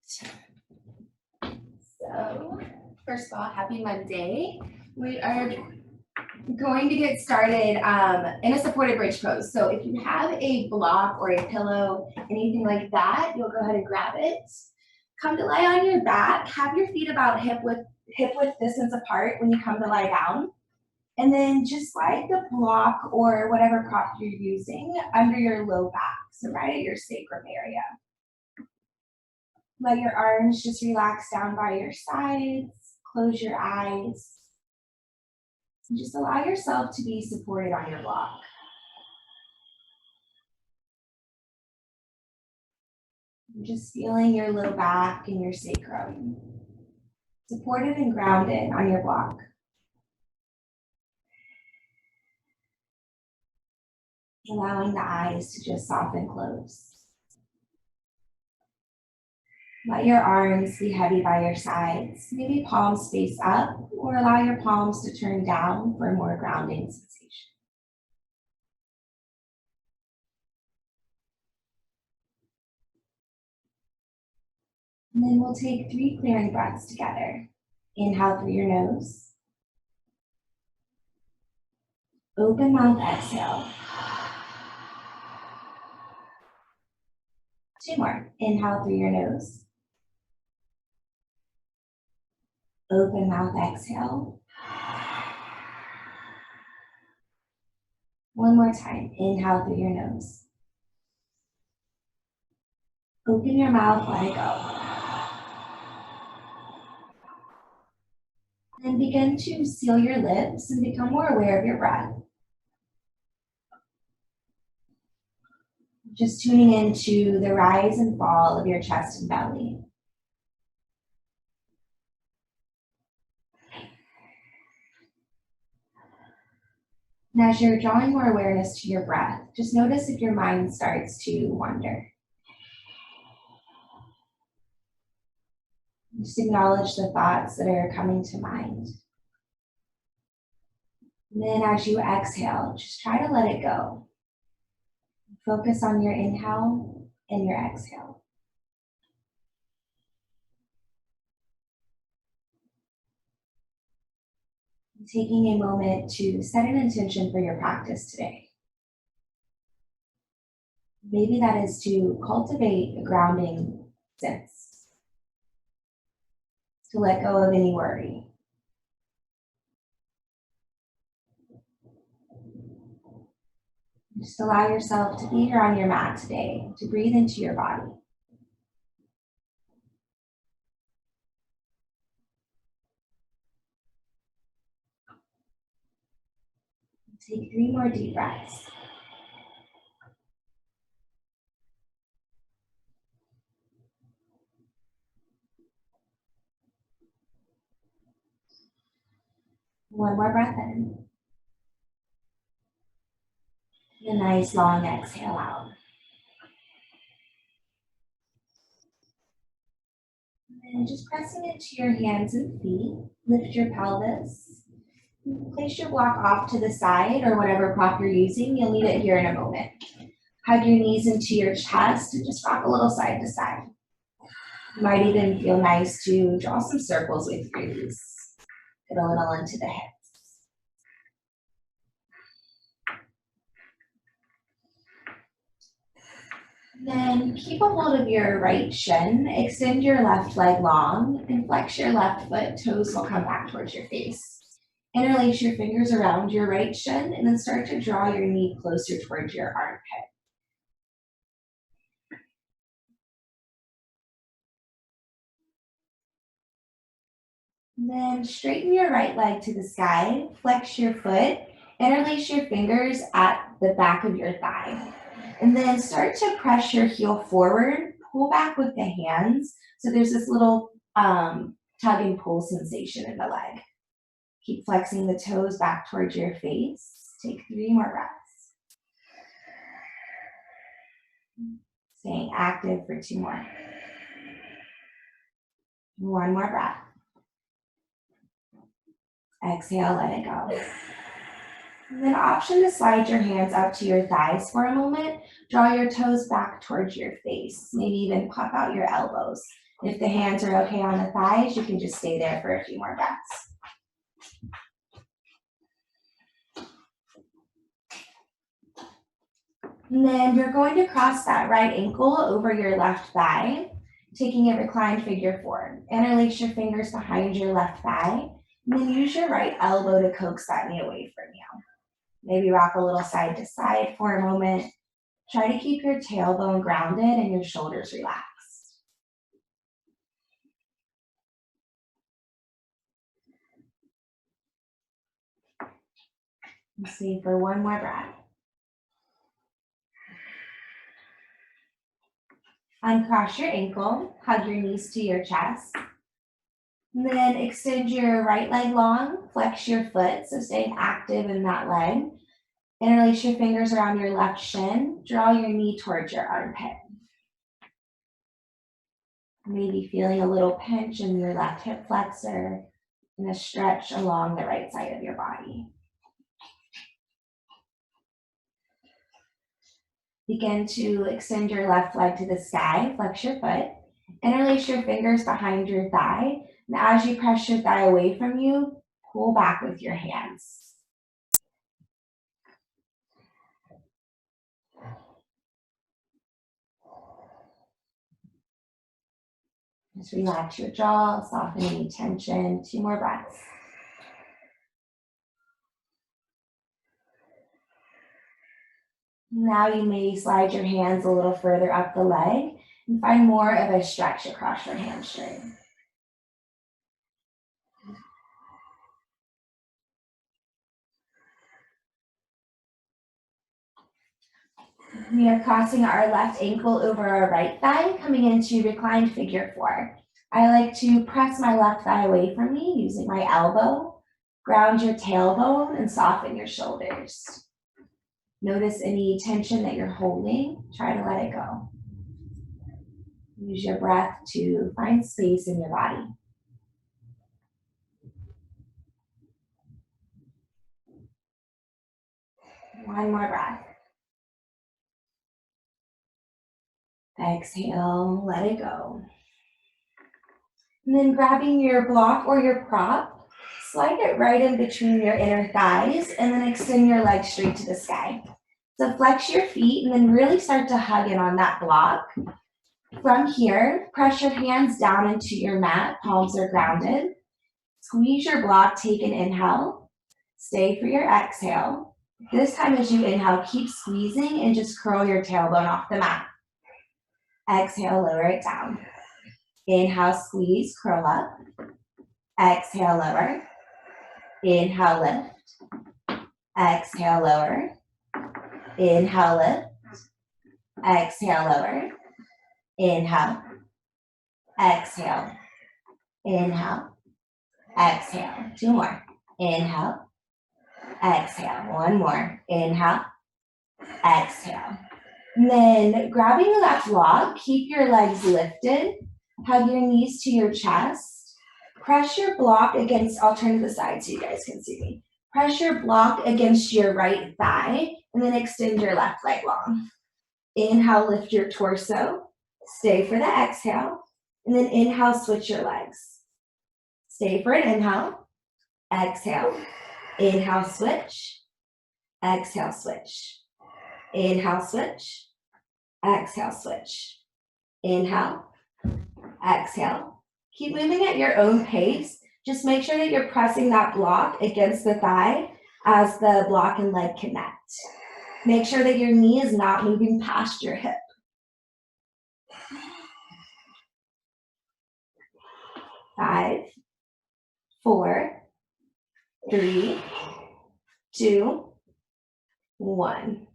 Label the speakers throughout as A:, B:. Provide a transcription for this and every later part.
A: So, first of all, happy Monday. We are going to get started in a supported bridge pose. So if you have a block or a pillow, anything like that, you'll go ahead and grab it. Come to lie on your back. Have your feet about hip width distance apart when you come to lie down. And then just slide the block or whatever prop you're using under your low back, so right at your sacrum area. Let your arms just relax down by your sides. Close your eyes. And just allow yourself to be supported on your block. Just feeling your low back and your sacrum. Supported and grounded on your block. Allowing the eyes to just soften close. Let your arms be heavy by your sides. Maybe palms face up, or allow your palms to turn down for a more grounding sensation. And then we'll take 3 clearing breaths together. Inhale through your nose. Open mouth, exhale. 2 more. Inhale through your nose. Open mouth, exhale. 1 more time. Inhale through your nose. Open your mouth, let it go. Then begin to seal your lips and become more aware of your breath. Just tuning into the rise and fall of your chest and belly. And as you're drawing more awareness to your breath, just notice if your mind starts to wander. Just acknowledge the thoughts that are coming to mind. And then as you exhale, just try to let it go. Focus on your inhale and your exhale. Taking a moment to set an intention for your practice today. Maybe that is to cultivate a grounding sense, to let go of any worry. Just allow yourself to be here on your mat today, to breathe into your body. Take 3 more deep breaths. One more breath in. And a nice long exhale out. And just pressing into your hands and feet, lift your pelvis. Place your block off to the side or whatever prop you're using. You'll need it here in a moment. Hug your knees into your chest and just rock a little side to side. It might even feel nice to draw some circles with your knees. Get a little into the hips. Then keep a hold of your right shin. Extend your left leg long and flex your left foot. Toes will come back towards your face. Interlace your fingers around your right shin and then start to draw your knee closer towards your armpit. And then straighten your right leg to the sky, flex your foot, interlace your fingers at the back of your thigh. And then start to press your heel forward, pull back with the hands. So there's this little tug and pull sensation in the leg. Keep flexing the toes back towards your face. Take 3 more breaths. Staying active for 2 more. 1 more breath. Exhale, let it go. And then option to slide your hands up to your thighs for a moment. Draw your toes back towards your face. Maybe even pop out your elbows. If the hands are okay on the thighs, you can just stay there for a few more breaths. And then you're going to cross that right ankle over your left thigh, taking a reclined figure four. Interlace your fingers behind your left thigh, and then use your right elbow to coax that knee away from you. Maybe rock a little side to side for a moment. Try to keep your tailbone grounded and your shoulders relaxed. Let's see for one more breath. Uncross your ankle, hug your knees to your chest. And then extend your right leg long, flex your foot, so staying active in that leg. Interlace your fingers around your left shin, draw your knee towards your armpit. Maybe feeling a little pinch in your left hip flexor and a stretch along the right side of your body. Begin to extend your left leg to the sky, flex your foot, interlace your fingers behind your thigh, and as you press your thigh away from you, pull back with your hands. Just relax your jaw, soften any tension. 2 more breaths. Now you may slide your hands a little further up the leg and find more of a stretch across your hamstring. We are crossing our left ankle over our right thigh, coming into reclined figure four. I like to press my left thigh away from me using my elbow. Ground your tailbone and soften your shoulders. Notice any tension that you're holding. Try to let it go. Use your breath to find space in your body. One more breath. Exhale, let it go. And then grabbing your block or your prop, slide it right in between your inner thighs and then extend your legs straight to the sky. So flex your feet and then really start to hug in on that block. From here, press your hands down into your mat, palms are grounded. Squeeze your block, take an inhale. Stay for your exhale. This time as you inhale, keep squeezing and just curl your tailbone off the mat. Exhale, lower it down. Inhale, squeeze, curl up. Exhale, lower. Inhale, lift. Exhale, lower. Inhale, lift. Exhale, lower. Inhale. Exhale. Inhale. Exhale. 2 more. Inhale. Exhale. 1 more. Inhale. Exhale. And then grabbing that block, keep your legs lifted. Hug your knees to your chest. Press your block against, I'll turn to the side so you guys can see me. Press your block against your right thigh and then extend your left leg long. Inhale, lift your torso. Stay for the exhale. And then inhale, switch your legs. Stay for an inhale. Exhale. Inhale, switch. Exhale, switch. Inhale, switch. Exhale, switch. Inhale. Exhale. Keep moving at your own pace. Just make sure that you're pressing that block against the thigh as the block and leg connect. Make sure that your knee is not moving past your hip. 5, 4, 3, 2, 1.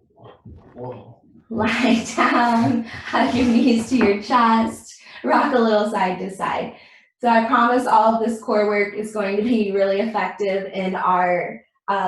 B: Whoa.
A: Lie down, hug your knees to your chest, rock a little side to side. So I promise all of this core work is going to be really effective in our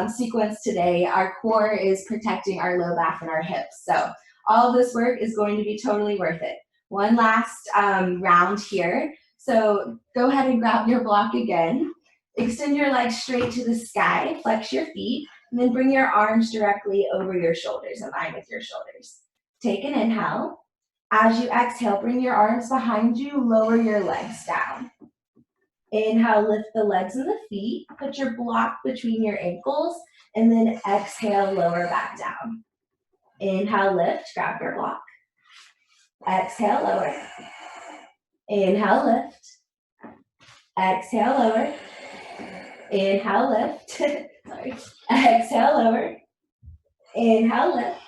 A: sequence today. Our core is protecting our low back and our hips. So all of this work is going to be totally worth it. One last round here. So go ahead and grab your block again. Extend your legs straight to the sky, flex your feet, and then bring your arms directly over your shoulders, in line with your shoulders. Take an inhale. As you exhale, bring your arms behind you, lower your legs down. Inhale, lift the legs and the feet, put your block between your ankles, and then exhale, lower back down. Inhale, lift, grab your block. Exhale, lower. Inhale, lift. Exhale, lower. Inhale, lift. Sorry. Exhale, lower. Inhale, lift.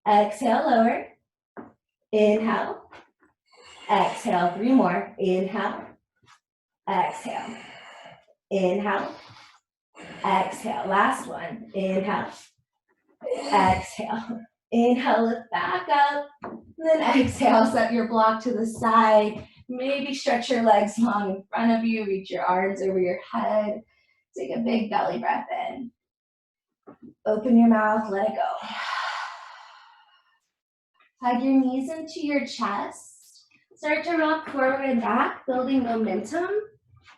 A: Exhale, lower. Inhale. Exhale, 3 more. Inhale. Exhale. Inhale. Exhale. Last one. Inhale. Exhale. Inhale, lift back up. Then exhale, set your block to the side. Maybe stretch your legs long in front of you. Reach your arms over your head. Take a big belly breath in. Open your mouth, let it go. Hug your knees into your chest. Start to rock forward and back, building momentum.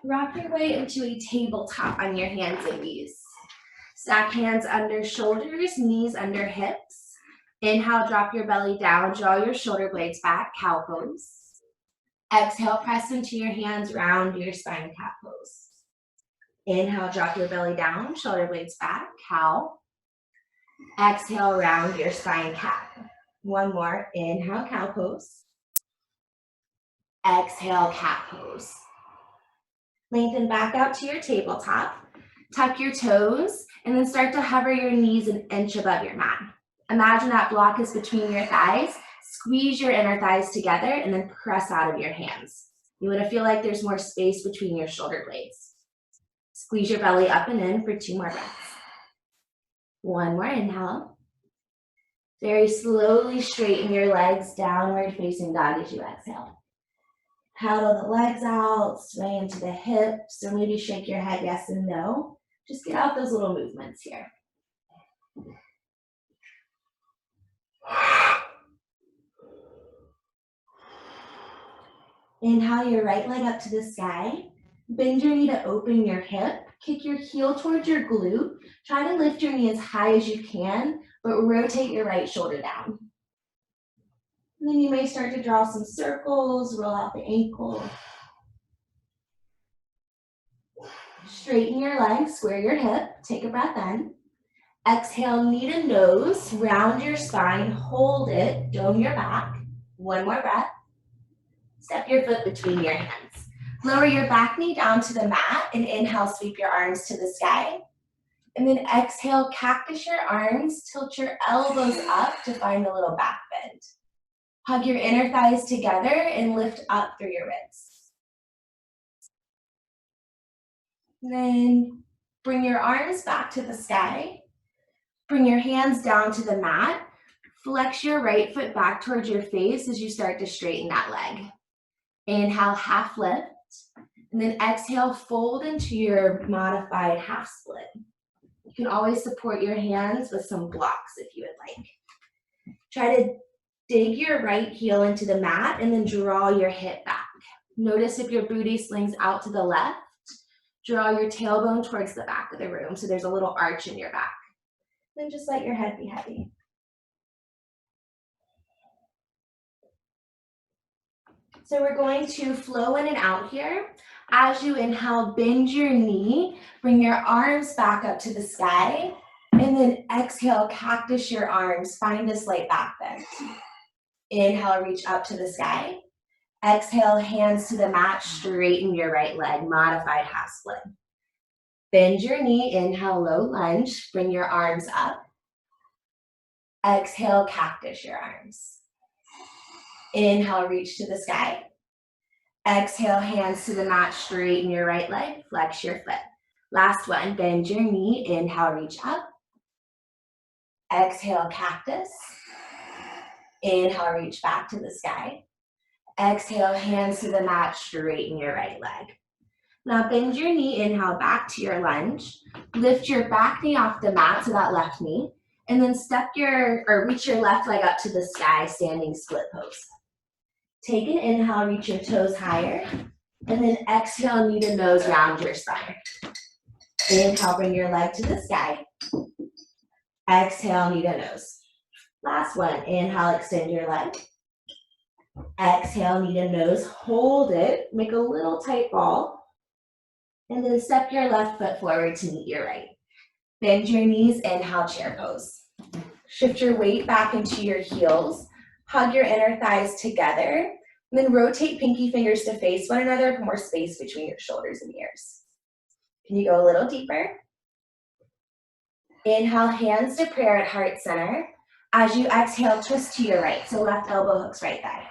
A: Rock your way into a tabletop on your hands and knees. Stack hands under shoulders, knees under hips. Inhale, drop your belly down, draw your shoulder blades back, cow pose. Exhale, press into your hands, round your spine, cat pose. Inhale, drop your belly down, shoulder blades back, cow. Exhale, round your spine, cat. One more, inhale, cow pose. Exhale, cat pose. Lengthen back out to your tabletop. Tuck your toes, and then start to hover your knees an inch above your mat. Imagine that block is between your thighs. Squeeze your inner thighs together, and then press out of your hands. You want to feel like there's more space between your shoulder blades. Squeeze your belly up and in for 2 more breaths. One more inhale. Very slowly straighten your legs, downward facing dog as you exhale. Paddle the legs out, sway into the hips, or maybe shake your head yes and no. Just get out those little movements here. Inhale your right leg up to the sky. Bend your knee to open your hip. Kick your heel towards your glute. Try to lift your knee as high as you can, but rotate your right shoulder down. And then you may start to draw some circles, roll out the ankle. Straighten your legs, square your hip, take a breath in. Exhale, knee to nose, round your spine, hold it, dome your back. One more breath. Step your foot between your hands. Lower your back knee down to the mat and inhale, sweep your arms to the sky. And then exhale, cactus your arms, tilt your elbows up to find a little back bend. Hug your inner thighs together and lift up through your ribs. Then bring your arms back to the sky. Bring your hands down to the mat. Flex your right foot back towards your face as you start to straighten that leg. Inhale, half lift. And then exhale, fold into your modified half split. You can always support your hands with some blocks if you would like. Try to dig your right heel into the mat and then draw your hip back. Notice if your booty slings out to the left. Draw your tailbone towards the back of the room so there's a little arch in your back. Then just let your head be heavy. So we're going to flow in and out here. As you inhale, bend your knee, bring your arms back up to the sky, and then exhale, cactus your arms, find a slight back bend. Inhale, reach up to the sky. Exhale, hands to the mat, straighten your right leg, modified half split. Bend your knee, inhale, low lunge, bring your arms up. Exhale, cactus your arms. Inhale, reach to the sky. Exhale, hands to the mat, straighten your right leg, flex your foot. Last one, bend your knee, inhale, reach up. Exhale, cactus. Inhale, reach back to the sky. Exhale, hands to the mat, straighten your right leg. Now bend your knee, inhale, back to your lunge. Lift your back knee off the mat to that left knee, and then reach your left leg up to the sky, standing split pose. Take an inhale, reach your toes higher, and then exhale, knee to nose, round your spine. Inhale, bring your leg to the sky. Exhale, knee to nose. Last one, inhale, extend your leg. Exhale, knee to nose, hold it, make a little tight ball, and then step your left foot forward to meet your right. Bend your knees, inhale, chair pose. Shift your weight back into your heels, hug your inner thighs together, and then rotate pinky fingers to face one another for more space between your shoulders and ears. Can you go a little deeper? Inhale, hands to prayer at heart center. As you exhale, twist to your right, so left elbow hooks right thigh.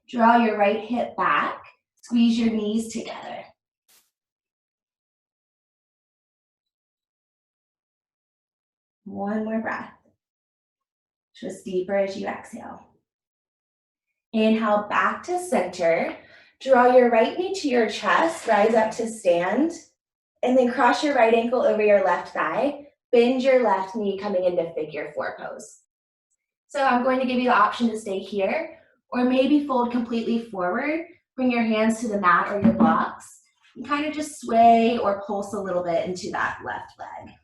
A: Draw your right hip back, squeeze your knees together. One more breath. Twist deeper as you exhale. Inhale back to center. Draw your right knee to your chest, rise up to stand, and then cross your right ankle over your left thigh. Bend your left knee coming into figure four pose. So I'm going to give you the option to stay here, or maybe fold completely forward. Bring your hands to the mat or your blocks, and kind of just sway or pulse a little bit into that left leg.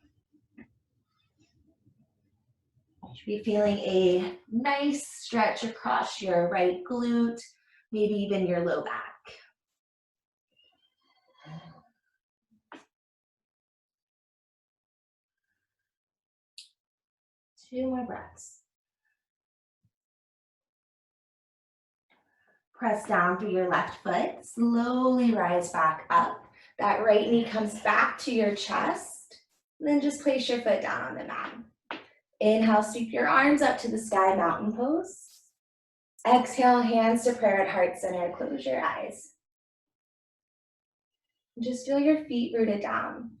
A: You should be feeling a nice stretch across your right glute, maybe even your low back. Two more breaths. Press down through your left foot, slowly rise back up. That right knee comes back to your chest, and then just place your foot down on the mat. Inhale, sweep your arms up to the sky, mountain pose. Exhale, hands to prayer at heart center, close your eyes. Just feel your feet rooted down.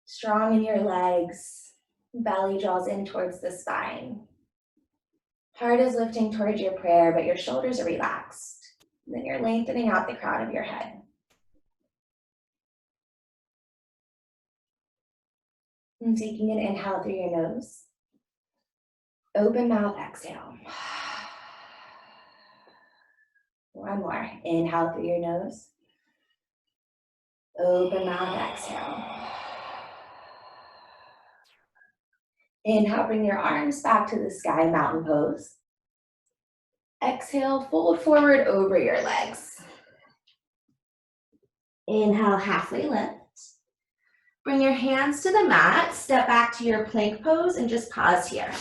A: Strong in your legs, belly draws in towards the spine. Heart is lifting towards your prayer, but your shoulders are relaxed. Then you're lengthening out the crown of your head. And taking an inhale through your nose. Open mouth, exhale. One more. Inhale through your nose. Open mouth, exhale. Inhale, bring your arms back to the sky, mountain pose. Exhale, fold forward over your legs. Inhale, halfway lift. Bring your hands to the mat, step back to your plank pose, and just pause here.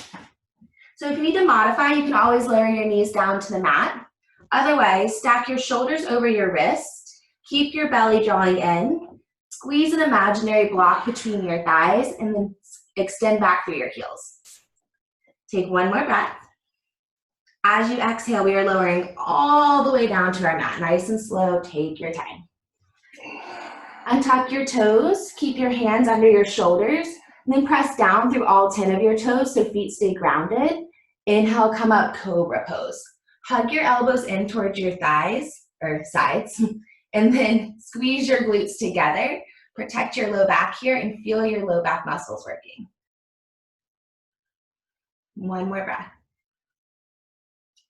A: So if you need to modify, you can always lower your knees down to the mat. Otherwise, stack your shoulders over your wrist, keep your belly drawing in, squeeze an imaginary block between your thighs, and then extend back through your heels. Take one more breath. As you exhale, we are lowering all the way down to our mat. Nice and slow, take your time. Untuck your toes, keep your hands under your shoulders, and then press down through all 10 of your toes so feet stay grounded. Inhale, come up, cobra pose. Hug your elbows in towards your thighs, or sides, and then squeeze your glutes together. Protect your low back here and feel your low back muscles working. One more breath.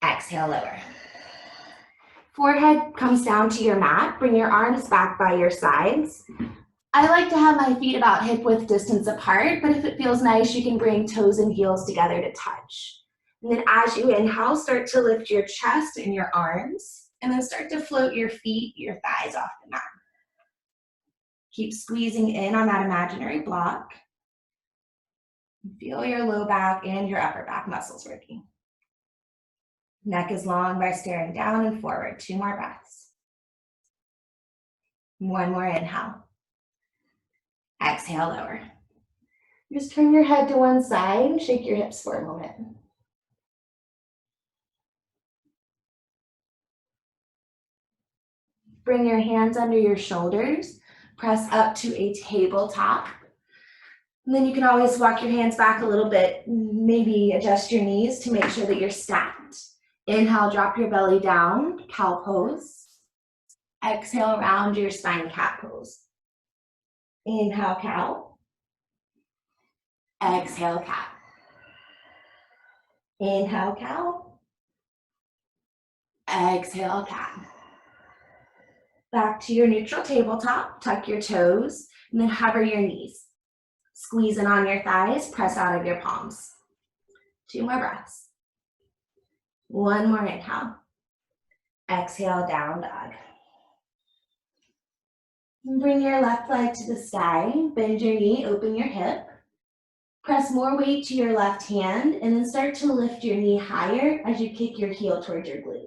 A: Exhale, lower. Forehead comes down to your mat. Bring your arms back by your sides. I like to have my feet about hip width distance apart, but if it feels nice, you can bring toes and heels together to touch. And then as you inhale, start to lift your chest and your arms, and then start to float your feet, your thighs off the mat. Keep squeezing in on that imaginary block. Feel your low back and your upper back muscles working. Neck is long by staring down and forward. Two more breaths. One more inhale. Exhale, lower. Just turn your head to one side and shake your hips for a moment. Bring your hands under your shoulders. Press up to a tabletop. And then you can always walk your hands back a little bit. Maybe adjust your knees to make sure that you're stacked. Inhale, drop your belly down, cow pose. Exhale, round your spine, cat pose. Inhale, cow. Exhale, cat. Inhale, cow. Exhale, cat. Back to your neutral tabletop, tuck your toes, and then hover your knees. Squeeze in on your thighs, press out of your palms. 2 more breaths. 1 more inhale. Exhale, down dog. Bring your left leg to the sky, bend your knee, open your hip. Press more weight to your left hand and then start to lift your knee higher as you kick your heel towards your glute.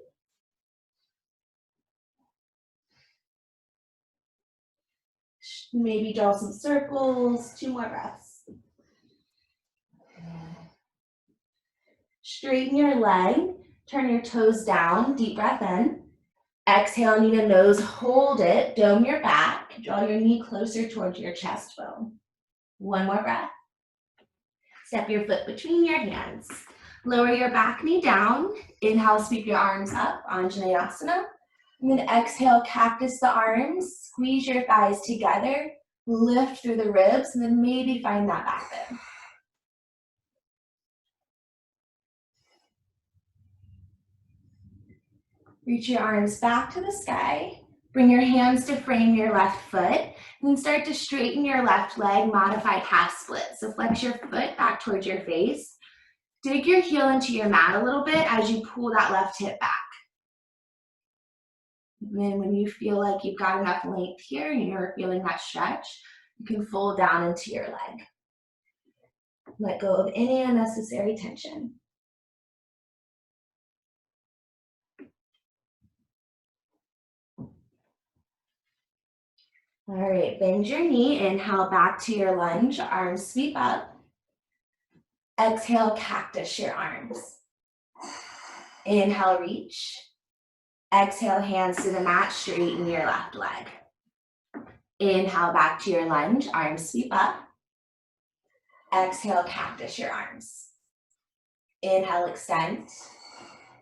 A: Maybe draw some circles, 2 more breaths. Straighten your leg, turn your toes down, deep breath in. Exhale, knee to nose, hold it, dome your back, draw your knee closer towards your chest bone. 1 more breath. Step your foot between your hands. Lower your back knee down. Inhale, sweep your arms up, Anjaneyasana. And then exhale, cactus the arms, squeeze your thighs together, lift through the ribs, and then maybe find that back bend. Reach your arms back to the sky. Bring your hands to frame your left foot, and then start to straighten your left leg, modified half split. So flex your foot back towards your face. Dig your heel into your mat a little bit as you pull that left hip back. And then when you feel like you've got enough length here and you're feeling that stretch, you can fold down into your leg. Let go of any unnecessary tension. All right, bend your knee, inhale back to your lunge, arms sweep up. Exhale, cactus your arms. Inhale, reach. Exhale, hands to the mat, straighten your left leg. Inhale, back to your lunge, arms sweep up. Exhale, cactus your arms. Inhale, extend.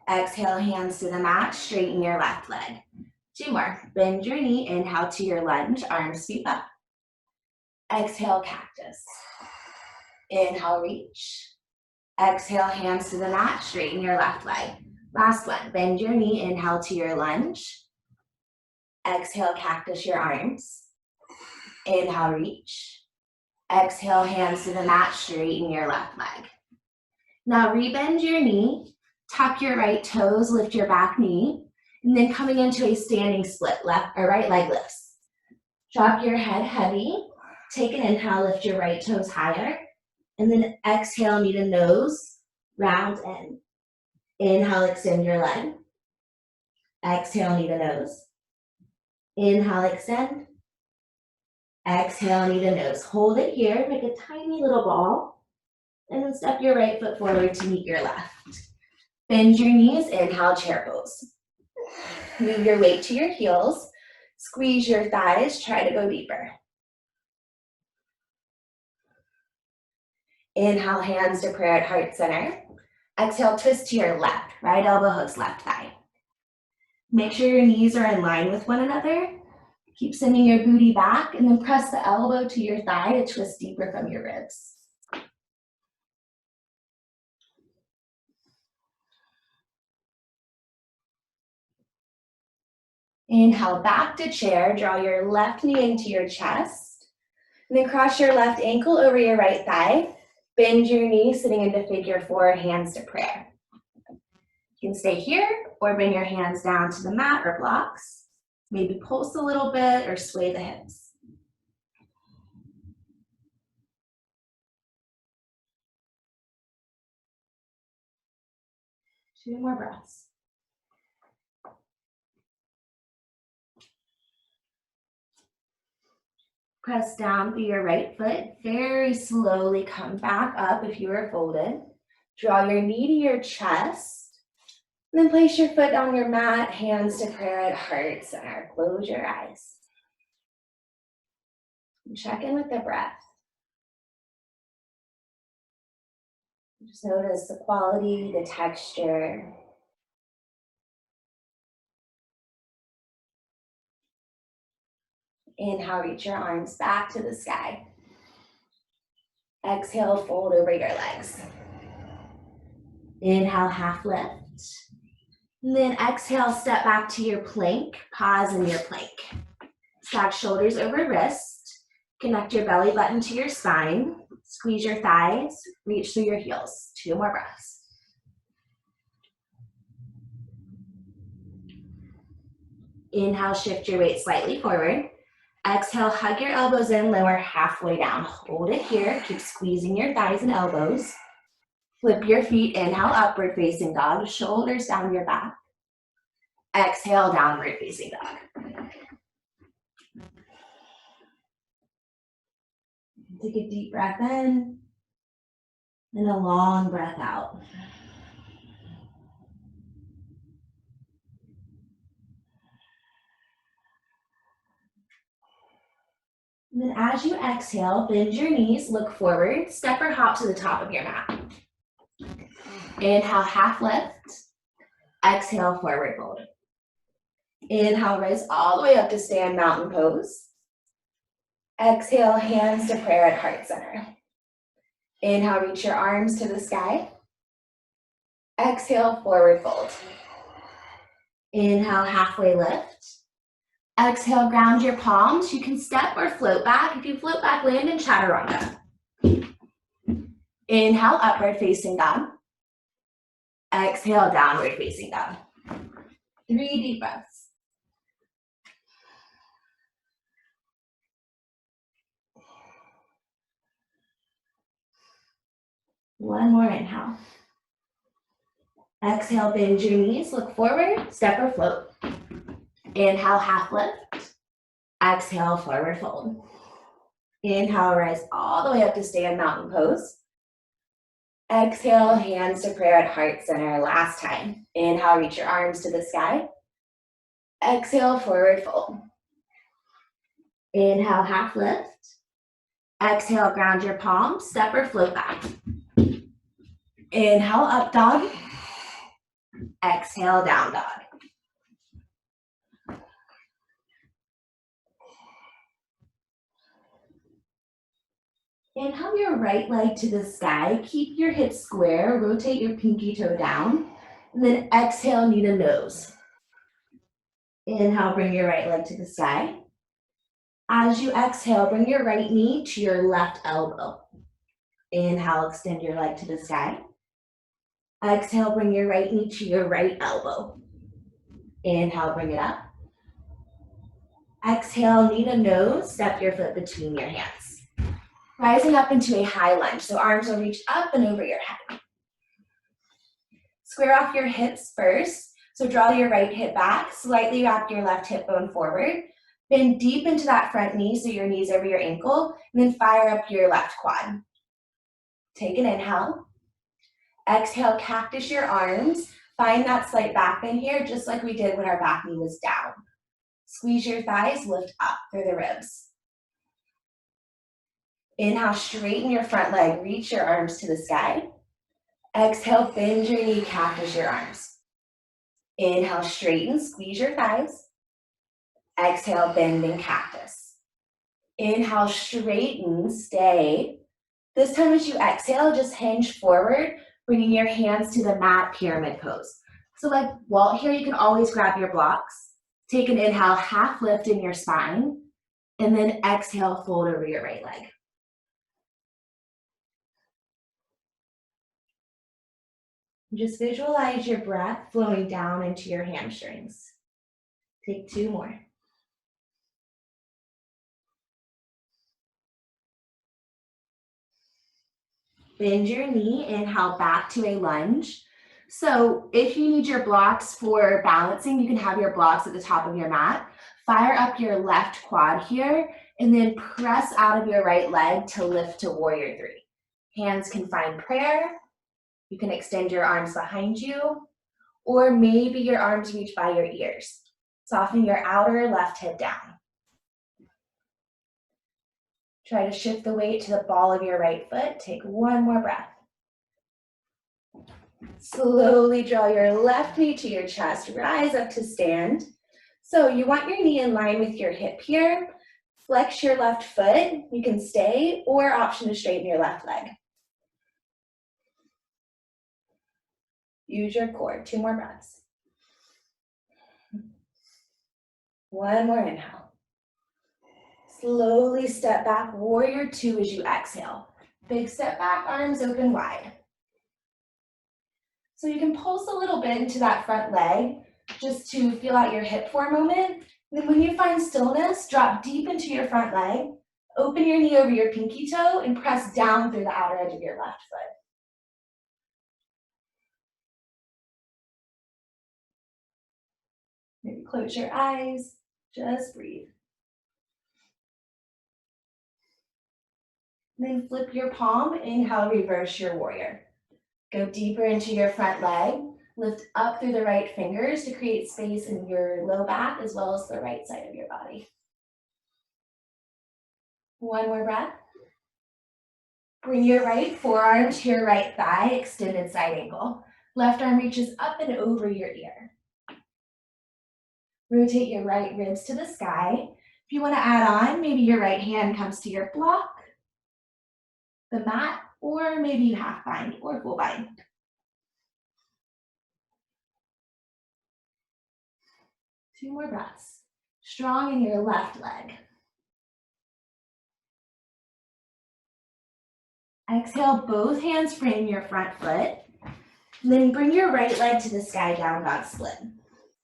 A: Exhale, hands to the mat, straighten your left leg. 2 more. Bend your knee, inhale to your lunge, arms sweep up. Exhale, cactus. Inhale, reach. Exhale, hands to the mat, straighten your left leg. Last one. Bend your knee, inhale to your lunge. Exhale, cactus your arms. Inhale, reach. Exhale, hands to the mat, straighten your left leg. Now rebend your knee, tuck your right toes, lift your back knee, and then coming into a standing split, left or right leg lifts. Drop your head heavy, take an inhale, lift your right toes higher, and then exhale, knee to nose, round in. Inhale, extend your leg. Exhale, knee to nose. Inhale, extend. Exhale, knee to nose. Hold it here, make a tiny little ball, and then step your right foot forward to meet your left. Bend your knees, inhale, chair pose. Move your weight to your heels, squeeze your thighs, try to go deeper. Inhale, hands to prayer at heart center. Exhale, twist to your left, right elbow hooks left thigh. Make sure your knees are in line with one another. Keep sending your booty back and then press the elbow to your thigh to twist deeper from your ribs. Inhale, back to chair. Draw your left knee into your chest. And then cross your left ankle over your right thigh. Bend your knee, sitting into figure 4, hands to prayer. You can stay here or bring your hands down to the mat or blocks. Maybe pulse a little bit or sway the hips. Two more breaths. Press down through your right foot. Very slowly come back up if you are folded. Draw your knee to your chest. And then place your foot on your mat, hands to prayer at heart center. Close your eyes. And check in with the breath. Just notice the quality, the texture. Inhale, reach your arms back to the sky. Exhale, fold over your legs. Inhale, half lift. And then exhale, step back to your plank. Pause in your plank. Stack shoulders over wrist. Connect your belly button to your spine. Squeeze your thighs. Reach through your heels. 2 more breaths. Inhale, shift your weight slightly forward. Exhale, hug your elbows in, lower halfway down. Hold it here. Keep squeezing your thighs and elbows. Flip your feet. Inhale, upward facing dog. Shoulders down your back. Exhale, downward facing dog. Take a deep breath in and a long breath out. And then as you exhale, bend your knees, look forward, step or hop to the top of your mat. Inhale, half lift. Exhale, forward fold. Inhale, rise all the way up to stand mountain pose. Exhale, hands to prayer at heart center. Inhale, reach your arms to the sky. Exhale, forward fold. Inhale, halfway lift. Exhale, ground your palms. You can step or float back. If you float back, land in chaturanga. Inhale, upward facing dog. Exhale, downward facing dog. 3 deep breaths. One more inhale. Exhale, bend your knees, look forward, step or float. Inhale, half lift. Exhale, forward fold. Inhale, rise all the way up to stand mountain pose. Exhale, hands to prayer at heart center. Last time. Inhale, reach your arms to the sky. Exhale, forward fold. Inhale, half lift. Exhale, ground your palms, step or float back. Inhale, up dog. Exhale, down dog. Inhale your right leg to the sky. Keep your hips square. Rotate your pinky toe down. And then exhale, knee to nose. Inhale, bring your right leg to the sky. As you exhale, bring your right knee to your left elbow. Inhale, extend your leg to the sky. Exhale, bring your right knee to your right elbow. Inhale, bring it up. Exhale, knee to nose, step your foot between your hands. Rising up into a high lunge, so arms will reach up and over your head. Square off your hips first, so draw your right hip back, slightly wrap your left hip bone forward, bend deep into that front knee so your knee's over your ankle, and then fire up your left quad. Take an inhale. Exhale, cactus your arms. Find that slight back bend here, just like we did when our back knee was down. Squeeze your thighs, lift up through the ribs. Inhale, straighten your front leg, reach your arms to the sky. Exhale, bend your knee, cactus your arms. Inhale, straighten, squeeze your thighs. Exhale, bend and cactus. Inhale, straighten, stay. This time as you exhale, just hinge forward, bringing your hands to the mat, pyramid pose. So like Walt here, you can always grab your blocks. Take an inhale, half lift in your spine, and then exhale, fold over your right leg. Just visualize your breath flowing down into your hamstrings. Take 2 more. Bend your knee, inhale back to a lunge. So if you need your blocks for balancing, you can have your blocks at the top of your mat. Fire up your left quad here, and then press out of your right leg to lift to warrior 3. Hands can find prayer. You can extend your arms behind you, or maybe your arms reach by your ears. Soften your outer left hip down. Try to shift the weight to the ball of your right foot. Take 1 more breath. Slowly draw your left knee to your chest. Rise up to stand. So you want your knee in line with your hip here. Flex your left foot. You can stay, or option to straighten your left leg. Use your core. 2 more breaths. 1 more inhale. Slowly step back, warrior two as you exhale. Big step back, arms open wide. So you can pulse a little bit into that front leg just to feel out your hip for a moment. And then when you find stillness, drop deep into your front leg, open your knee over your pinky toe, and press down through the outer edge of your left foot. Maybe close your eyes, just breathe. Then flip your palm, inhale, reverse your warrior. Go deeper into your front leg, lift up through the right fingers to create space in your low back as well as the right side of your body. One more breath. Bring your right forearm to your right thigh, extended side angle. Left arm reaches up and over your ear. Rotate your right ribs to the sky. If you want to add on, maybe your right hand comes to your block, the mat, or maybe you half bind or full bind. Two more breaths. Strong in your left leg. Exhale, both hands frame your front foot. Then bring your right leg to the sky, down dog split.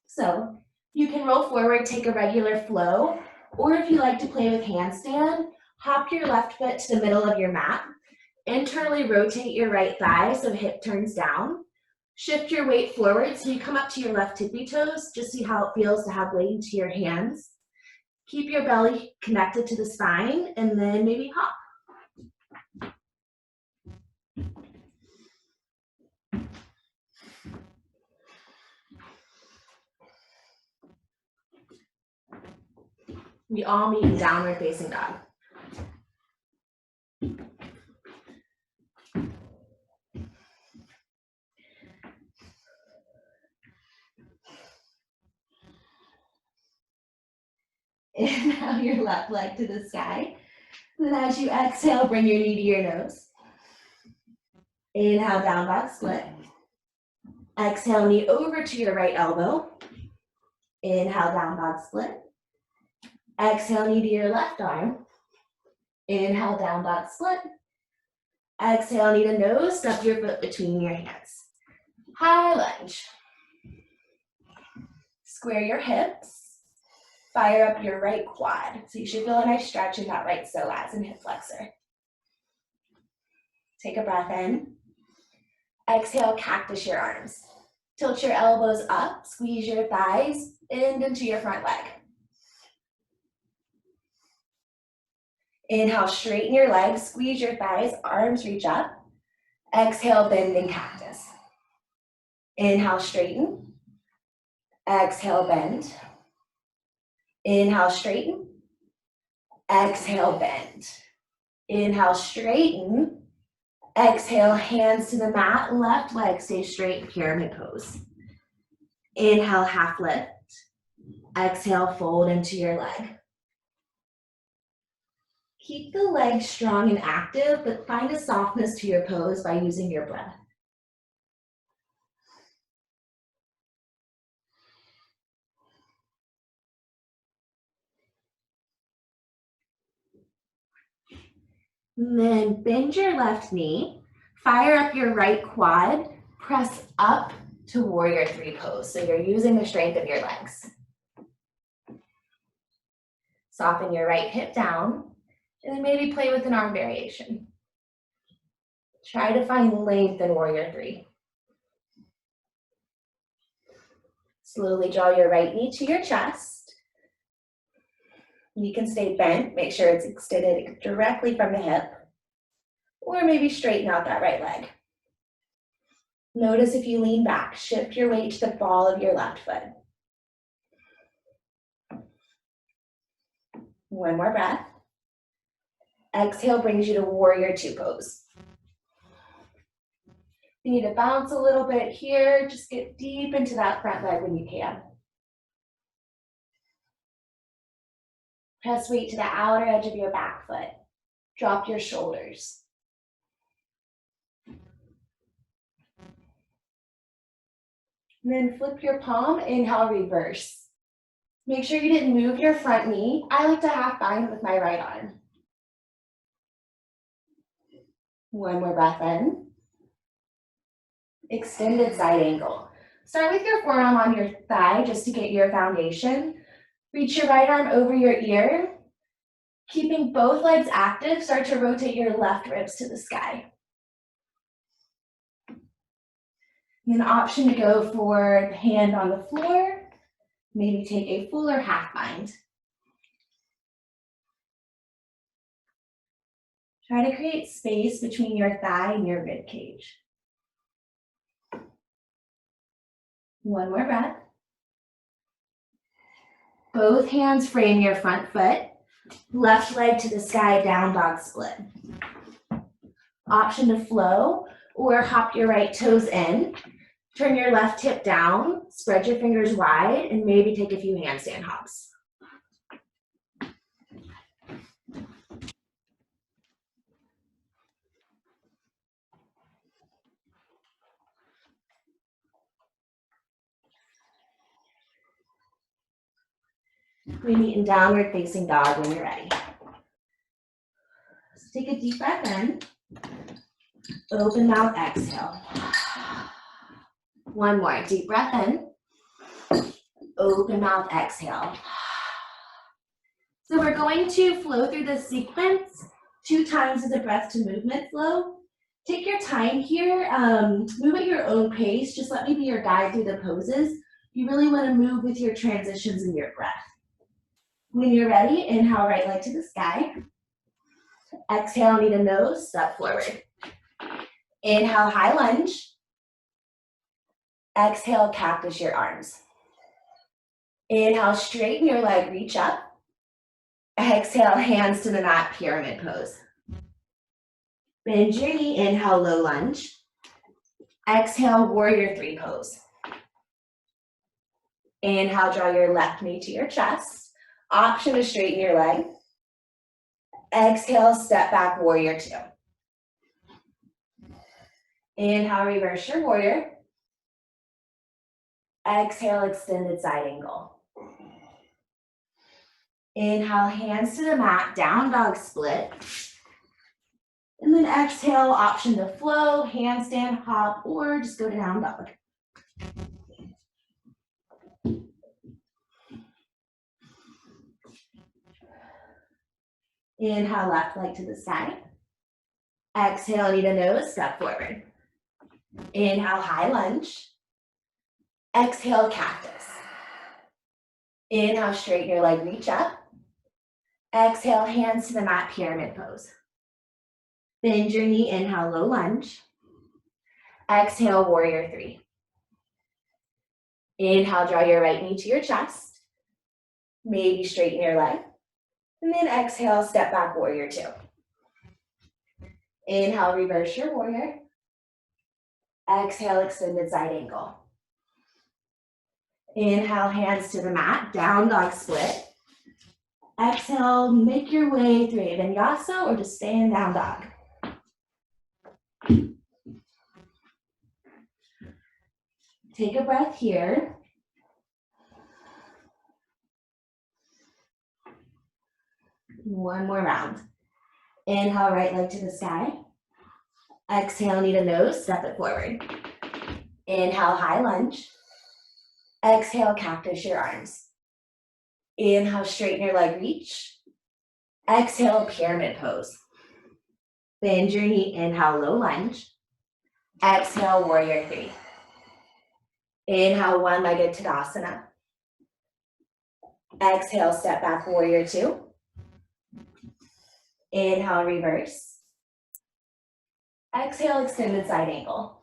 A: So you can roll forward, take a regular flow, or if you like to play with handstand, hop your left foot to the middle of your mat. Internally rotate your right thigh so hip turns down. Shift your weight forward so you come up to your left tippy toes. Just see how it feels to have weight into your hands. Keep your belly connected to the spine and then maybe hop. We all meet in downward facing dog. Inhale your left leg to the sky. Then as you exhale, bring your knee to your nose. Inhale, down dog split. Exhale, knee over to your right elbow. Inhale, down dog split. Exhale, knee to your left arm. Inhale, down dog split. Exhale, knee to nose, step your foot between your hands. High lunge. Square your hips. Fire up your right quad. So you should feel a nice stretch in that right psoas and hip flexor. Take a breath in. Exhale, cactus your arms. Tilt your elbows up, squeeze your thighs, and into your front leg. Inhale, straighten your legs, squeeze your thighs, arms reach up. Exhale, bend and cactus. Inhale, straighten. Exhale, bend. Inhale, straighten. Exhale, bend. Inhale, straighten. Exhale, hands to the mat, left leg stay straight, pyramid pose. Inhale, half lift. Exhale, fold into your leg. Keep the legs strong and active, but find a softness to your pose by using your breath. And then bend your left knee, fire up your right quad, press up to warrior three pose. So you're using the strength of your legs. Soften your right hip down, and then maybe play with an arm variation. Try to find length in warrior three. Slowly draw your right knee to your chest. You can stay bent, make sure it's extended directly from the hip, or maybe straighten out that right leg. Notice if you lean back, shift your weight to the ball of your left foot. One more breath. Exhale brings you to warrior two pose. You need to bounce a little bit here, just get deep into that front leg when you can. Press weight to the outer edge of your back foot. Drop your shoulders. And then flip your palm, inhale, reverse. Make sure you didn't move your front knee. I like to half bind with my right arm. One more breath in. Extended side angle. Start with your forearm on your thigh just to get your foundation. Reach your right arm over your ear. Keeping both legs active, start to rotate your left ribs to the sky. An option to go for the hand on the floor. Maybe take a full or half bind. Try to create space between your thigh and your rib cage. One more breath. Both hands frame your front foot. Left leg to the sky, down dog split. Option to flow or hop your right toes in. Turn your left hip down, spread your fingers wide, and maybe take a few handstand hops. We meet in downward facing dog when you're ready. So take a deep breath in. Open mouth, exhale. One more, deep breath in. Open mouth, exhale. So we're going to flow through this sequence 2 times as a breath to movement flow. Take your time here, move at your own pace. Just let me be your guide through the poses. You really want to move with your transitions and your breath. When you're ready, inhale right leg to the sky. Exhale, knee to nose, step forward. Inhale, high lunge. Exhale, cactus your arms. Inhale, straighten your leg, reach up. Exhale, hands to the mat, pyramid pose. Bend your knee, inhale, low lunge. Exhale, warrior 3 pose. Inhale, draw your left knee to your chest. Option to straighten your leg. Exhale, step back, warrior 2. Inhale, reverse your warrior. Exhale, extended side angle. Inhale, hands to the mat, down dog split. And then exhale, option to flow, handstand, hop, or just go to down dog. Inhale, left leg to the side. Exhale, knee to nose, step forward. Inhale, high lunge. Exhale, cactus. Inhale, straighten your leg, reach up. Exhale, hands to the mat, pyramid pose. Bend your knee, inhale, low lunge. Exhale, warrior 3. Inhale, draw your right knee to your chest. Maybe straighten your leg. And then exhale, step back, warrior 2. Inhale, reverse your warrior. Exhale, extended side angle. Inhale, hands to the mat, down dog split. Exhale, make your way through a vinyasa or just stay in down dog. Take a breath here. One more round. Inhale, right leg to the sky. Exhale, knee to nose, step it forward. Inhale, high lunge. Exhale, cactus your arms. Inhale, straighten your leg, reach. Exhale, pyramid pose. Bend your knee, inhale, low lunge. Exhale, warrior 3. Inhale, one-legged Tadasana. Exhale, step back, warrior 2. Inhale, reverse. Exhale, extended side angle.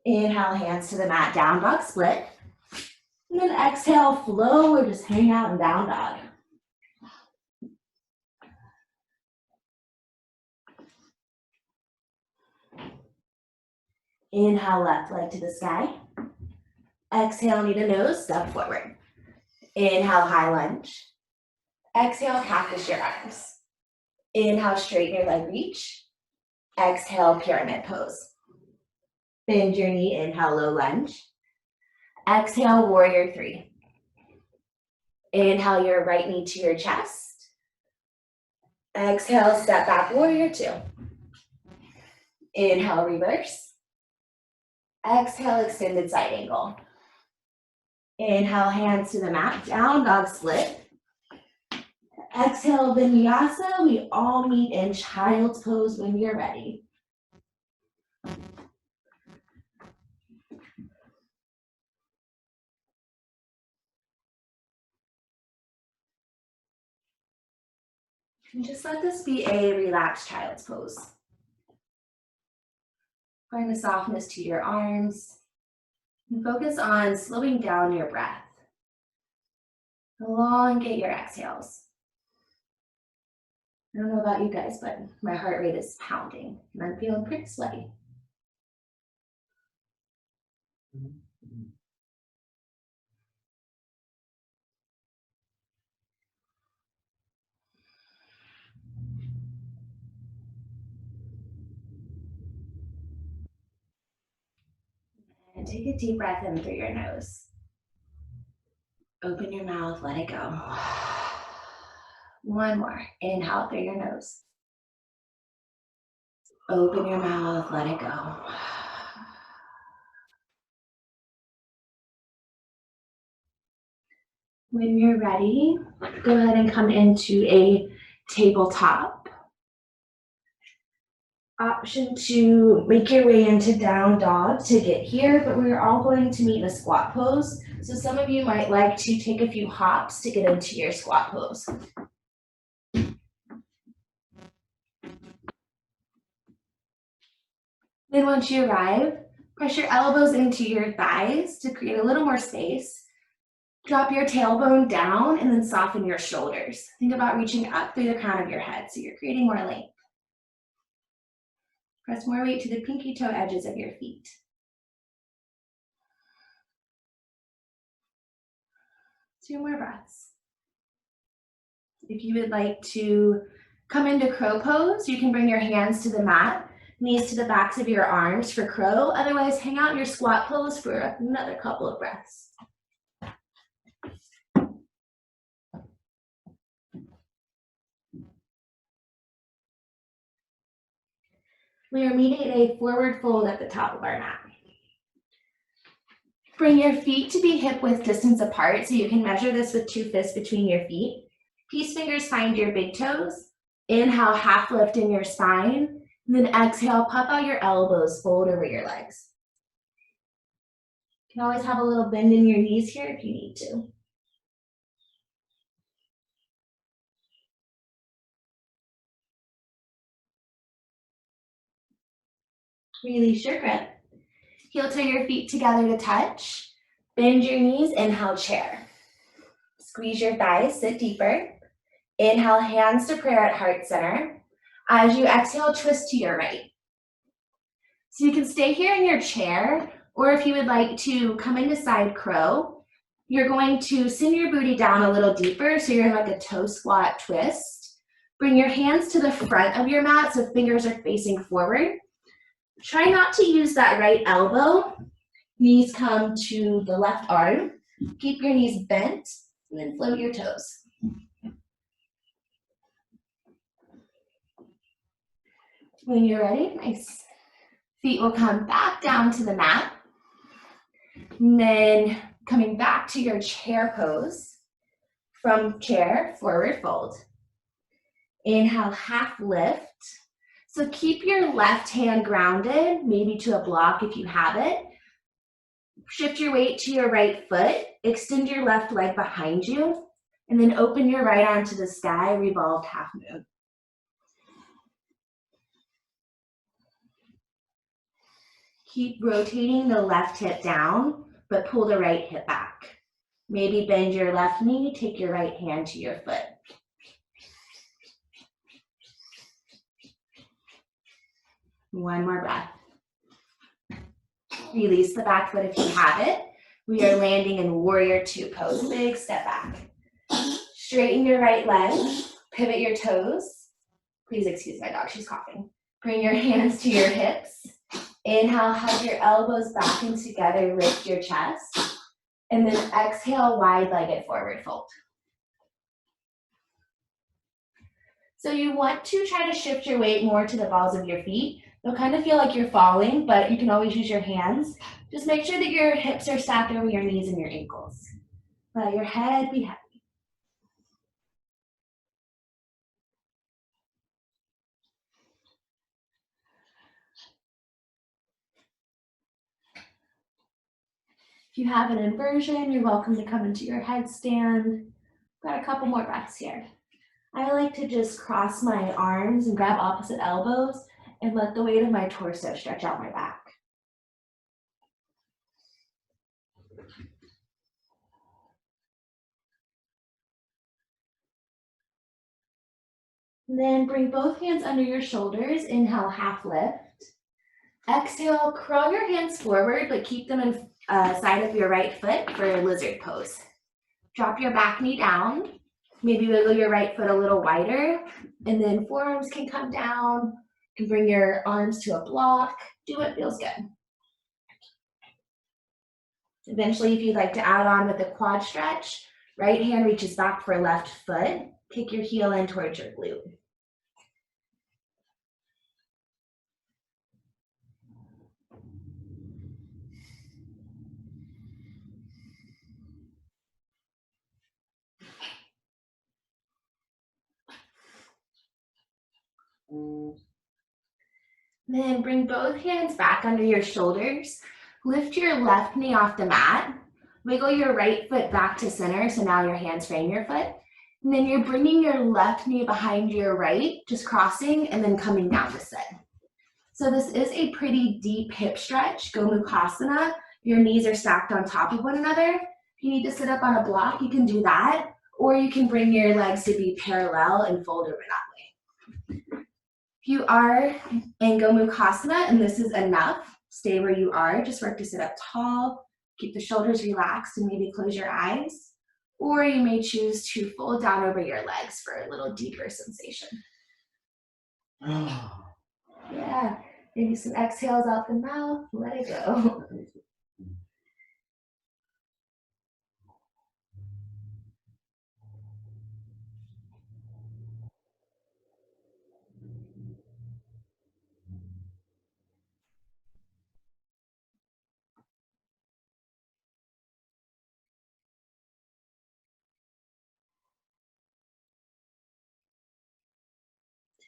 A: Inhale, hands to the mat, down dog split. And then exhale, flow or just hang out in down dog. Inhale, left leg to the sky. Exhale, knee to nose, step forward. Inhale, high lunge. Exhale, cactus your arms. Inhale, straighten your leg, reach. Exhale, pyramid pose. Bend your knee, inhale, low lunge. Exhale, warrior 3. Inhale your right knee to your chest. Exhale, step back, warrior two. Inhale, reverse. Exhale, extended side angle. Inhale, hands to the mat, down dog split. Exhale, Vinyasa. We all meet in child's pose when you're ready. And just let this be a relaxed child's pose. Find the softness to your arms and focus on slowing down your breath. Elongate your exhales. I don't know about you guys, but my heart rate is pounding and I'm feeling pretty sweaty. And take a deep breath in through your nose. Open your mouth, let it go. One more. Inhale through your nose. Open your mouth, let it go. When you're ready, go ahead and come into a tabletop. Option to make your way into down dog to get here, but we're all going to meet in a squat pose. So some of you might like to take a few hops to get into your squat pose. Then once you arrive, press your elbows into your thighs to create a little more space. Drop your tailbone down and then soften your shoulders. Think about reaching up through the crown of your head so you're creating more length. Press more weight to the pinky toe edges of your feet. Two more breaths. If you would like to come into crow pose, you can bring your hands to the mat, knees to the backs of your arms for crow. Otherwise, hang out in your squat pose for another couple of breaths. We are meeting a forward fold at the top of our mat. Bring your feet to be hip width distance apart, so you can measure this with two fists between your feet. Peace fingers find your big toes. Inhale, half lift in your spine. And then exhale, pop out your elbows, fold over your legs. You can always have a little bend in your knees here if you need to. Release your grip. Heel toe your feet together to touch. Bend your knees, inhale, chair. Squeeze your thighs, sit deeper. Inhale, hands to prayer at heart center. As you exhale, twist to your right. So you can stay here in your chair, or if you would like to come into side crow, you're going to send your booty down a little deeper, so you're in like a toe squat twist. Bring your hands to the front of your mat so fingers are facing forward. Try not to use that right elbow. Knees come to the left arm. Keep your knees bent and then float your toes. When you're ready, nice. Feet will come back down to the mat. And then coming back to your chair pose. From chair, forward fold. Inhale, half lift. So keep your left hand grounded, maybe to a block if you have it. Shift your weight to your right foot, extend your left leg behind you, and then open your right arm to the sky, revolved half moon. Keep rotating the left hip down, but pull the right hip back. Maybe bend your left knee, take your right hand to your foot. One more breath. Release the back foot if you have it. We are landing in warrior two pose. Big step back. Straighten your right leg. Pivot your toes. Please excuse my dog, she's coughing. Bring your hands to your hips. Inhale, hug your elbows back and together, lift your chest. And then exhale, wide-legged forward fold. So you want to try to shift your weight more to the balls of your feet. You'll kind of feel like you're falling, but you can always use your hands. Just make sure that your hips are stacked over your knees and your ankles. Let your head be heavy. If you have an inversion, you're welcome to come into your headstand. Got a couple more breaths here. I like to just cross my arms and grab opposite elbows and let the weight of my torso stretch out my back. And then bring both hands under your shoulders. Inhale, half lift. Exhale, curl your hands forward, but keep them in side of your right foot for lizard pose. Drop your back knee down. Maybe wiggle your right foot a little wider, and then forearms can come down. You can bring your arms to a block. Do what feels good. Eventually, if you'd like to add on with a quad stretch, right hand reaches back for left foot. Kick your heel in towards your glute. Then bring both hands back under your shoulders. Lift your left knee off the mat. Wiggle your right foot back to center, so now your hands frame your foot. And then you're bringing your left knee behind your right, just crossing and then coming down to sit. So this is a pretty deep hip stretch, Gomukhasana. Your knees are stacked on top of one another. If you need to sit up on a block, you can do that, or you can bring your legs to be parallel and fold over that way. If you are in Gomukhasana and this is enough, stay where you are. Just work to sit up tall, keep the shoulders relaxed and maybe close your eyes. Or you may choose to fold down over your legs for a little deeper sensation. Yeah, maybe some exhales out the mouth, let it go.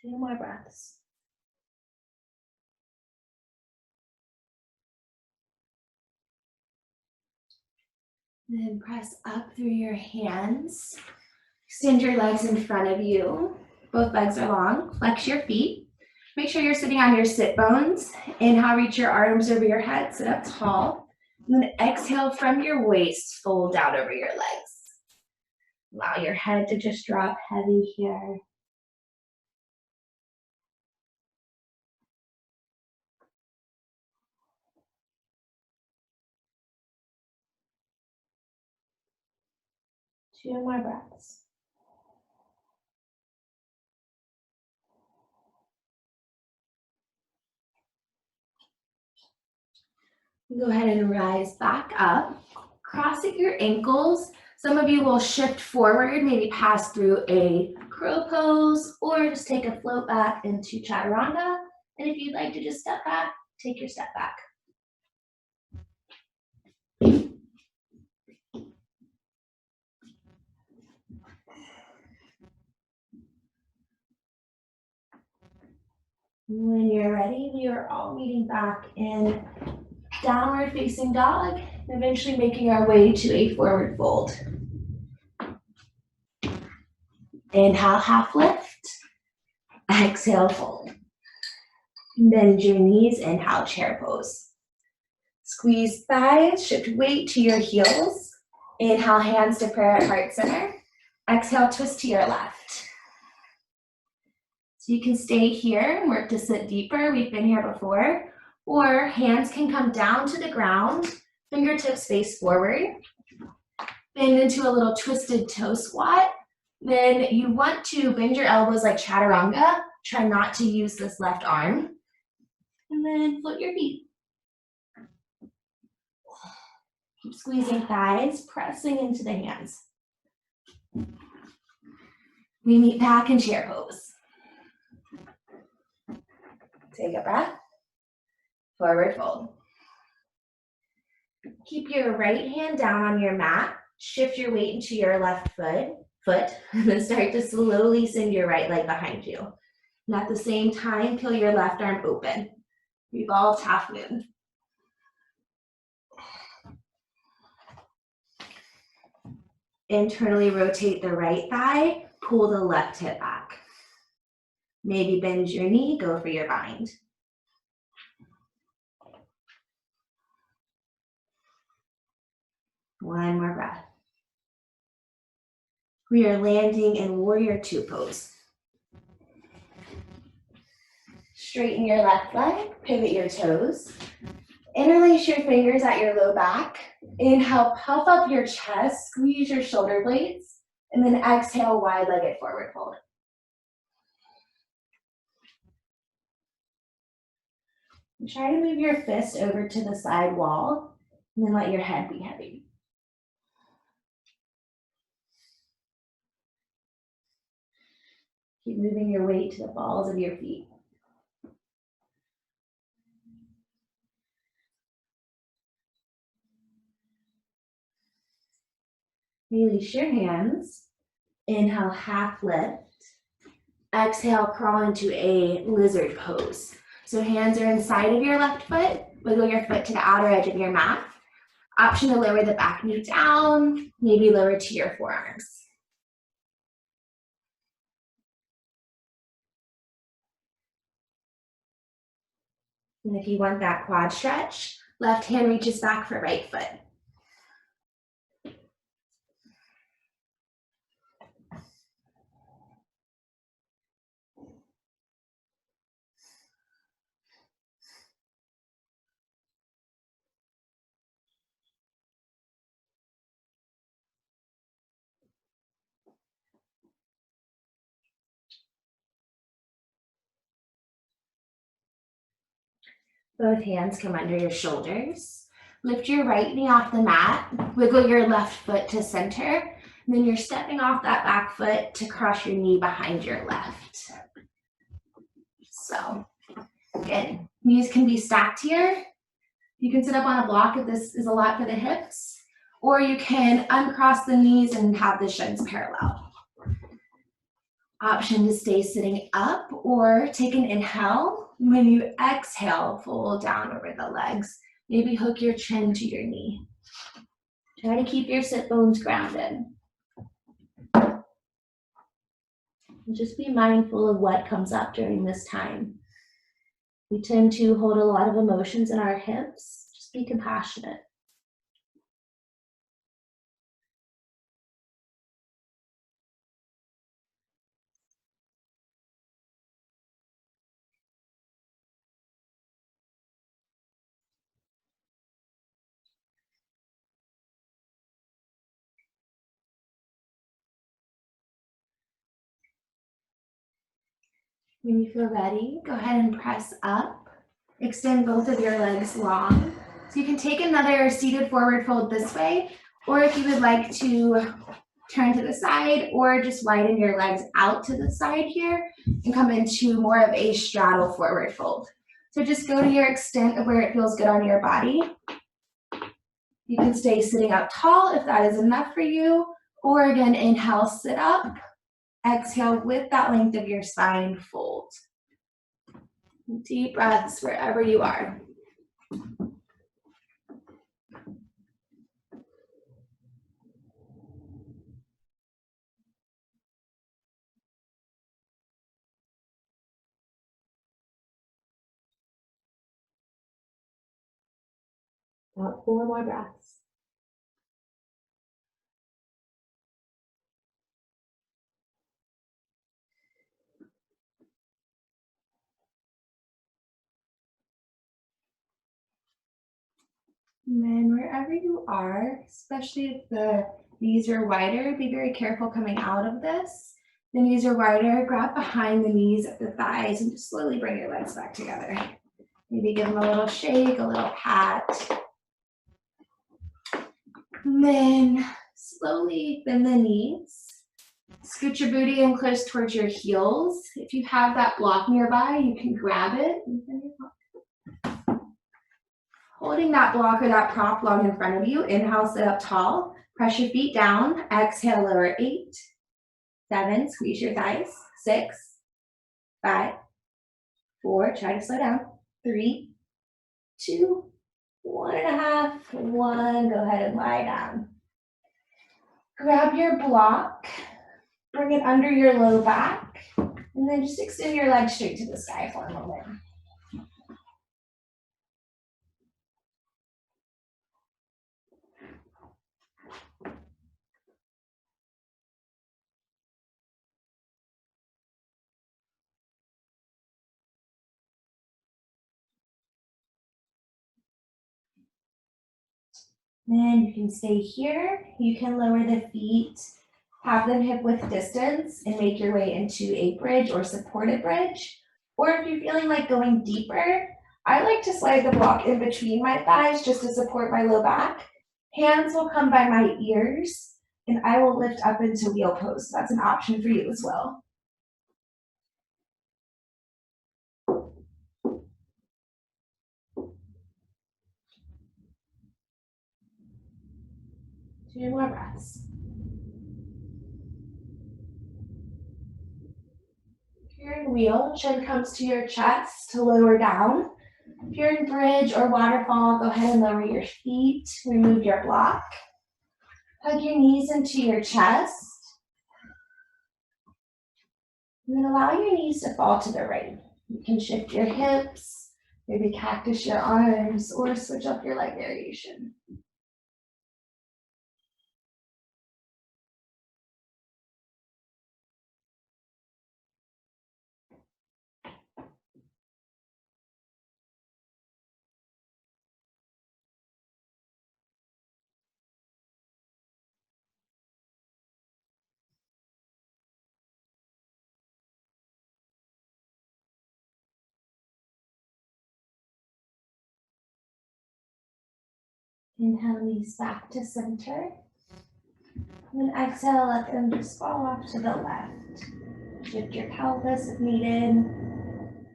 A: Two more breaths. Then press up through your hands. Extend your legs in front of you. Both legs are long. Flex your feet. Make sure you're sitting on your sit bones. Inhale, reach your arms over your head, sit up tall. And then exhale from your waist, fold down over your legs. Allow your head to just drop heavy here. Two more breaths. Go ahead and rise back up. Cross at your ankles. Some of you will shift forward, maybe pass through a crow pose, or just take a float back into chaturanga. And if you'd like to just step back, take your step back. When you're ready, we are all meeting back in downward facing dog, eventually making our way to a forward fold. Inhale, half lift. Exhale, fold. Bend your knees, inhale, chair pose. Squeeze thighs, shift weight to your heels. Inhale, hands to prayer at heart center. Exhale, twist to your left. So you can stay here and work to sit deeper. We've been here before. Or hands can come down to the ground, fingertips face forward. Bend into a little twisted toe squat. Then you want to bend your elbows like chaturanga. Try not to use this left arm. And then float your feet. Keep squeezing thighs, pressing into the hands. We meet back in chair pose. Take a breath. Forward fold. Keep your right hand down on your mat. Shift your weight into your left foot, and then start to slowly send your right leg behind you. And at the same time, peel your left arm open. Revolve half moon. Internally rotate the right thigh, pull the left hip back. Maybe bend your knee, go for your bind. One more breath. We are landing in warrior two pose. Straighten your left leg, pivot your toes. Interlace your fingers at your low back. Inhale, puff up your chest, squeeze your shoulder blades, and then exhale, wide-legged forward fold. And try to move your fist over to the side wall, and then let your head be heavy. Keep moving your weight to the balls of your feet. Release your hands. Inhale, half lift. Exhale, crawl into a lizard pose. So hands are inside of your left foot. Wiggle your foot to the outer edge of your mat. Option to lower the back knee down, maybe lower to your forearms. And if you want that quad stretch, left hand reaches back for right foot. Both hands come under your shoulders. Lift your right knee off the mat, wiggle your left foot to center, and then you're stepping off that back foot to cross your knee behind your left. So, again, knees can be stacked here. You can sit up on a block if this is a lot for the hips, or you can uncross the knees and have the shins parallel. Option to stay sitting up or take an inhale. When you exhale, fold down over the legs. Maybe hook your chin to your knee. Try to keep your sit bones grounded. And just be mindful of what comes up during this time. We tend to hold a lot of emotions in our hips. Just be compassionate. When you feel ready, go ahead and press up. Extend both of your legs long. So you can take another seated forward fold this way, or if you would like to turn to the side or just widen your legs out to the side here and come into more of a straddle forward fold. So just go to your extent of where it feels good on your body. You can stay sitting up tall if that is enough for you, or again, inhale, sit up. Exhale, with that length of your spine, fold. Deep breaths wherever you are. About 4 more breaths. And then wherever you are, especially if the knees are wider, be very careful coming out of this. The knees are wider, grab behind the knees at the thighs and just slowly bring your legs back together. Maybe give them a little shake, a little pat. And then slowly bend the knees. Scoot your booty in close towards your heels. If you have that block nearby, you can grab it. Holding that block or that prop long in front of you, inhale, sit up tall. Press your feet down. Exhale, lower 8, 7, squeeze your thighs. 6, 5, 4, try to slow down. 3, 2, 1.5, 1. Go ahead and lie down. Grab your block, bring it under your low back, and then just extend your legs straight to the sky for a moment. Then you can stay here. You can lower the feet, have them hip width distance, and make your way into a bridge or supported bridge. Or if you're feeling like going deeper, I like to slide the block in between my thighs just to support my low back. Hands will come by my ears, and I will lift up into wheel pose. That's an option for you as well. 2 more breaths. If you're in wheel, chin comes to your chest to lower down. If you're in bridge or waterfall, go ahead and lower your feet, remove your block. Hug your knees into your chest. And then allow your knees to fall to the right. You can shift your hips, maybe cactus your arms, or switch up your leg variation. Inhale, knees back to center. And then exhale, let them just fall off to the left. Shift your pelvis if needed.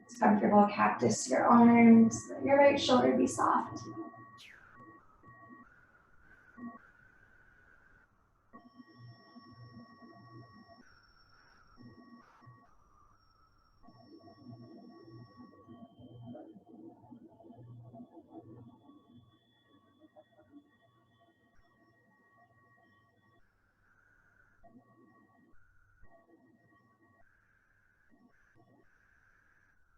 A: It's comfortable, cactus your arms. Let your right shoulder be soft.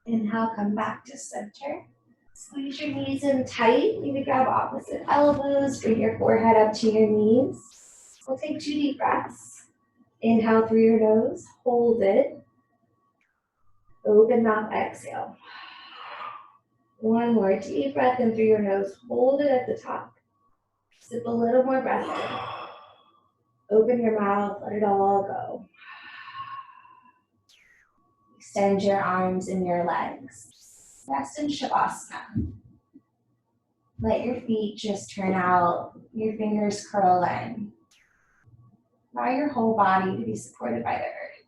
A: Inhale, come back to center. Squeeze your knees in tight. Maybe grab opposite elbows. Bring your forehead up to your knees. We'll take 2 deep breaths. Inhale through your nose. Hold it. Open mouth, exhale. One more deep breath in through your nose. Hold it at the top. Sip a little more breath in. Open your mouth. Let it all go. Extend your arms and your legs. Rest in Shavasana. Let your feet just turn out, your fingers curl in. Allow your whole body to be supported by the earth.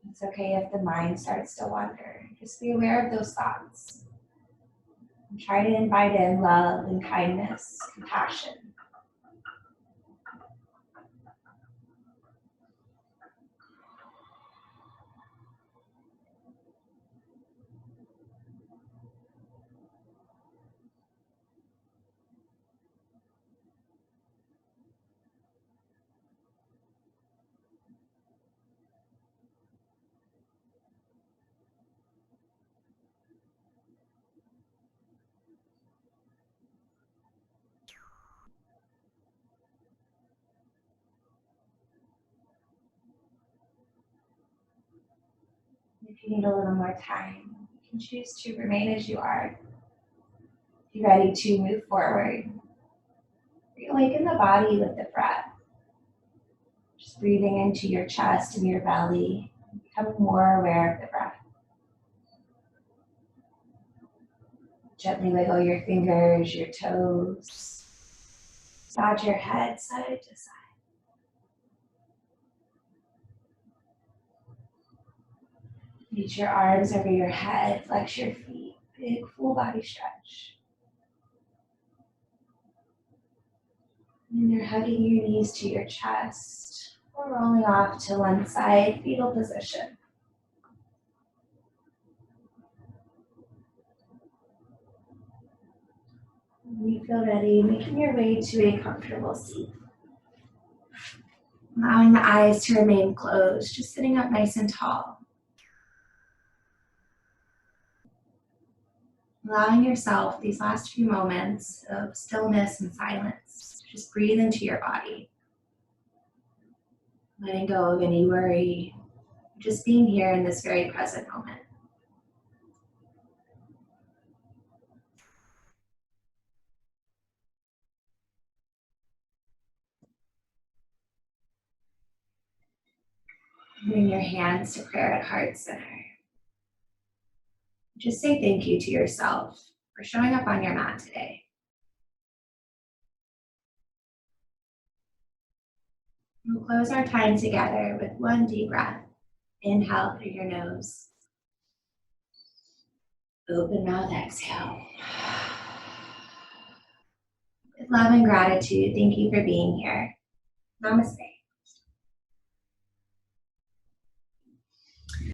A: It's okay if the mind starts to wander. Just be aware of those thoughts. And try to invite in love and kindness, compassion. If you need a little more time, you can choose to remain as you are. If you're ready to move forward, reawaken the body with the breath. Just breathing into your chest and your belly, becoming more aware of the breath. Gently wiggle your fingers, your toes. Nod your head side to side. Reach your arms over your head, flex your feet, big full body stretch. And you're hugging your knees to your chest or rolling off to one side, fetal position. When you feel ready, making your way to a comfortable seat. Allowing the eyes to remain closed, just sitting up nice and tall. Allowing yourself these last few moments of stillness and silence. Just breathe into your body. Letting go of any worry. Just being here in this very present moment. Bring your hands to prayer at heart center. Just say thank you to yourself for showing up on your mat today. We'll close our time together with one deep breath. Inhale through your nose. Open mouth, exhale. With love and gratitude, thank you for being here. Namaste.